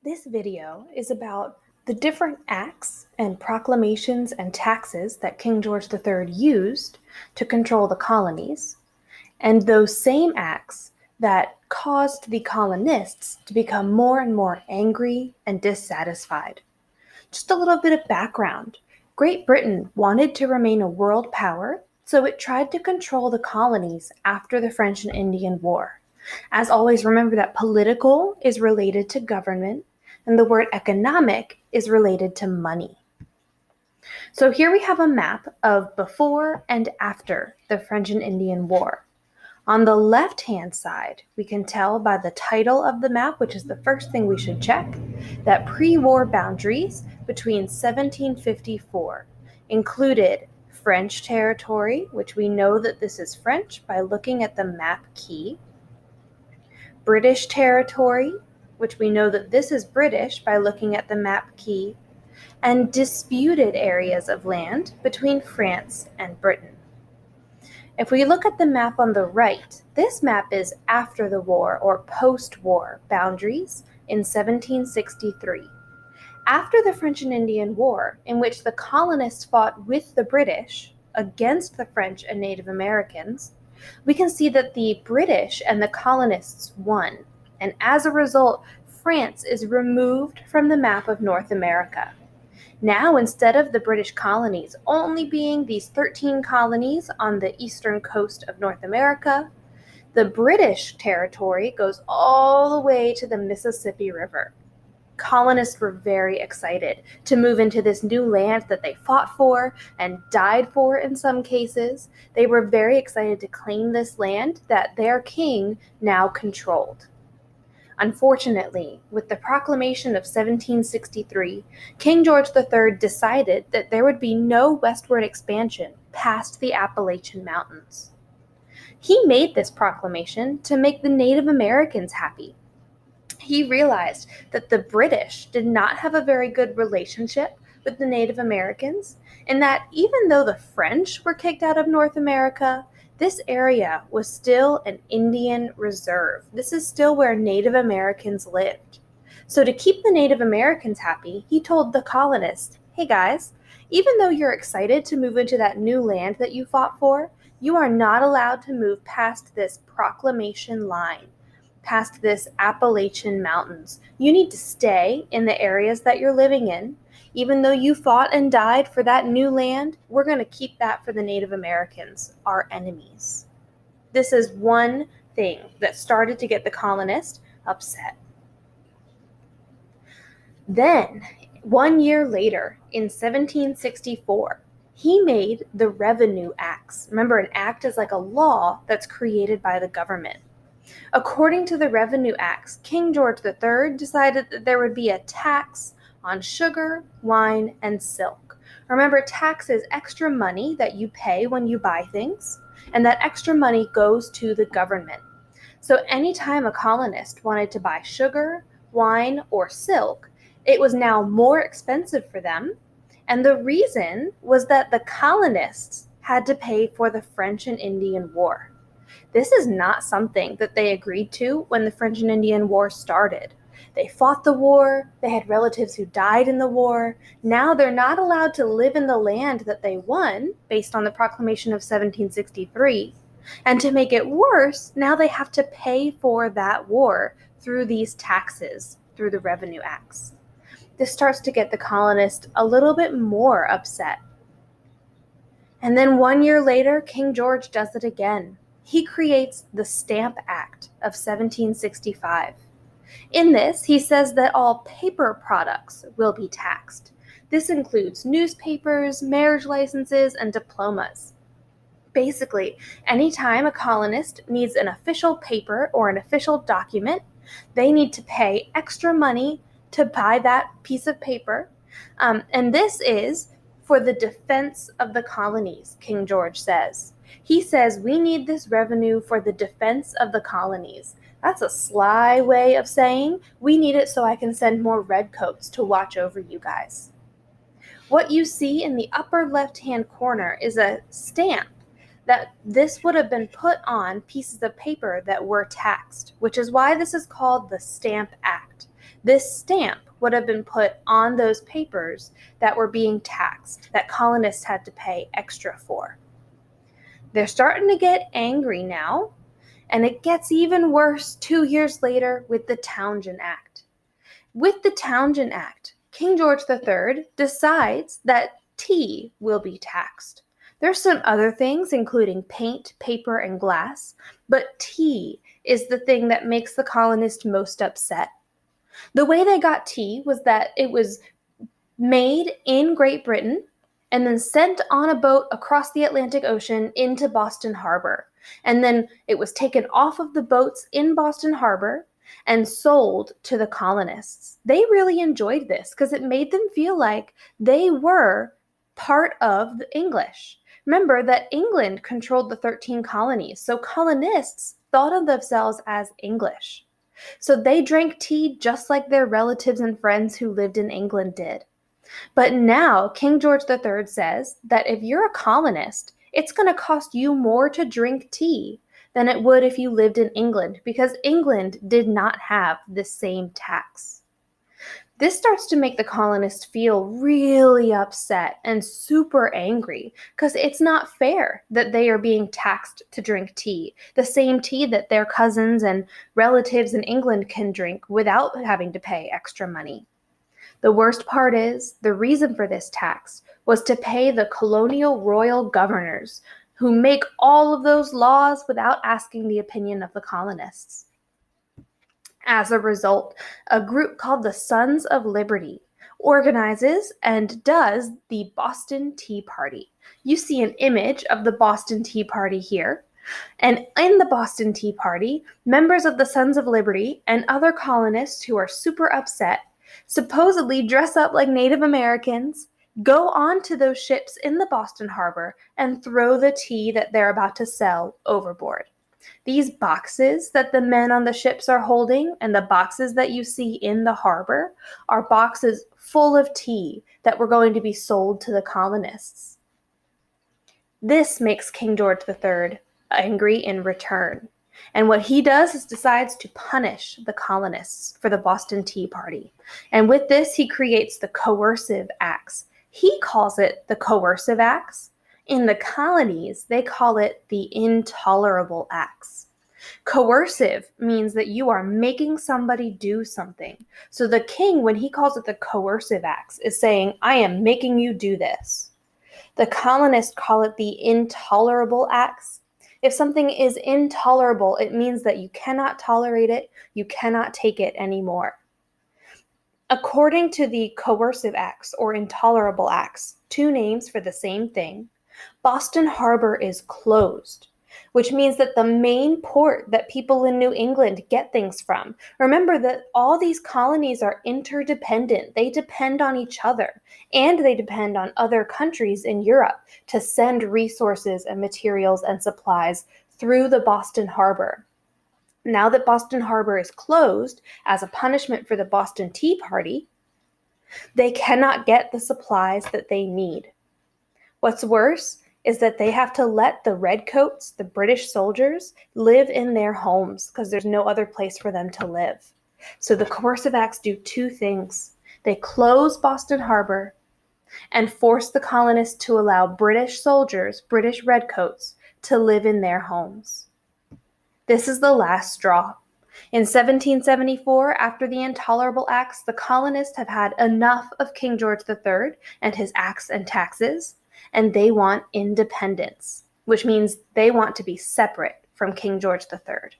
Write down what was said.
This video is about the different acts and proclamations and taxes that King George III used to control the colonies, and those same acts that caused the colonists to become more and more angry and dissatisfied. Just a little bit of background. Great Britain wanted to remain a world power, so it tried to control the colonies after the French and Indian War. As always, remember that political is related to government, and the word economic is related to money. So here we have a map of before and after the French and Indian War. On the left-hand side, we can tell by the title of the map, which is the first thing we should check, that pre-war boundaries between 1754 included French territory, which we know that this is French by looking at the map key, British territory, which we know that this is British by looking at the map key, and disputed areas of land between France and Britain. If we look at the map on the right, this map is after the war or post-war boundaries in 1763. After the French and Indian War, in which the colonists fought with the British against the French and Native Americans, we can see that the British and the colonists won, and as a result, France is removed from the map of North America. Now, instead of the British colonies only being these 13 colonies on the eastern coast of North America, the British territory goes all the way to the Mississippi River. Colonists were very excited to move into this new land that they fought for and died for in some cases. They were very excited to claim this land that their king now controlled. Unfortunately, with the proclamation of 1763, King George III decided that there would be no westward expansion past the Appalachian Mountains. He made this proclamation to make the Native Americans happy. He realized that the British did not have a very good relationship with the Native Americans, and that even though the French were kicked out of North America, this area was still an Indian reserve. This is still where Native Americans lived. So to keep the Native Americans happy, he told the colonists, hey guys, even though you're excited to move into that new land that you fought for, you are not allowed to move past this proclamation line, past this Appalachian Mountains. You need to stay in the areas that you're living in. Even though you fought and died for that new land, we're going to keep that for the Native Americans, our enemies. This is one thing that started to get the colonists upset. Then, 1 year later, in 1764, he made the Revenue Acts. Remember, an act is like a law that's created by the government. According to the Revenue Acts, King George III decided that there would be a tax on sugar, wine, and silk. Remember, tax is extra money that you pay when you buy things, and that extra money goes to the government. So anytime a colonist wanted to buy sugar, wine, or silk, it was now more expensive for them, and the reason was that the colonists had to pay for the French and Indian War. This is not something that they agreed to when the French and Indian War started. They fought the war, they had relatives who died in the war. Now they're not allowed to live in the land that they won based on the proclamation of 1763. And to make it worse, now they have to pay for that war through these taxes, through the Revenue Acts. This starts to get the colonists a little bit more upset. And then 1 year later, King George does it again. He creates the Stamp Act of 1765. In this, he says that all paper products will be taxed. This includes newspapers, marriage licenses, and diplomas. Basically, anytime a colonist needs an official paper or an official document, they need to pay extra money to buy that piece of paper. And this is for the defense of the colonies, King George says. He says we need this revenue for the defense of the colonies. That's a sly way of saying we need it so I can send more redcoats to watch over you guys. What you see in the upper left-hand corner is a stamp that this would have been put on pieces of paper that were taxed, which is why this is called the Stamp Act. This stamp would have been put on those papers that were being taxed, that colonists had to pay extra for. They're starting to get angry now, and it gets even worse 2 years later with the Townshend Act. With the Townshend Act, King George III decides that tea will be taxed. There's some other things, including paint, paper, and glass, but tea is the thing that makes the colonists most upset. The way they got tea was that it was made in Great Britain and then sent on a boat across the Atlantic Ocean into Boston Harbor. And then it was taken off of the boats in Boston Harbor and sold to the colonists. They really enjoyed this because it made them feel like they were part of the English. Remember that England controlled the 13 colonies, so colonists thought of themselves as English. So they drank tea just like their relatives and friends who lived in England did. But now King George III says that if you're a colonist, it's going to cost you more to drink tea than it would if you lived in England, because England did not have the same tax. This starts to make the colonists feel really upset and super angry because it's not fair that they are being taxed to drink tea, the same tea that their cousins and relatives in England can drink without having to pay extra money. The worst part is, the reason for this tax was to pay the colonial royal governors who make all of those laws without asking the opinion of the colonists. As a result, a group called the Sons of Liberty organizes and does the Boston Tea Party. You see an image of the Boston Tea Party here. And in the Boston Tea Party, members of the Sons of Liberty and other colonists who are super upset supposedly dress up like Native Americans, go on to those ships in the Boston Harbor, and throw the tea that they're about to sell overboard. These boxes that the men on the ships are holding and the boxes that you see in the harbor are boxes full of tea that were going to be sold to the colonists. This makes King George III angry in return. And what he does is decides to punish the colonists for the Boston Tea Party. And with this, he creates the Coercive Acts. He calls it the Coercive Acts. In the colonies, they call it the Intolerable Acts. Coercive means that you are making somebody do something. So the king, when he calls it the Coercive Acts, is saying, I am making you do this. The colonists call it the Intolerable Acts. If something is intolerable, it means that you cannot tolerate it, you cannot take it anymore. According to the Coercive Acts or Intolerable Acts, two names for the same thing, Boston Harbor is closed, which means that the main port that people in New England get things from. Remember that all these colonies are interdependent. They depend on each other, and they depend on other countries in Europe to send resources and materials and supplies through the Boston Harbor. Now that Boston Harbor is closed as a punishment for the Boston Tea Party, they cannot get the supplies that they need. What's worse is that they have to let the redcoats, the British soldiers, live in their homes because there's no other place for them to live. So the Coercive Acts do two things. They close Boston Harbor and force the colonists to allow British soldiers, British redcoats, to live in their homes. This is the last straw. In 1774, after the Intolerable Acts, the colonists have had enough of King George III and his acts and taxes, and they want independence, which means they want to be separate from King George III.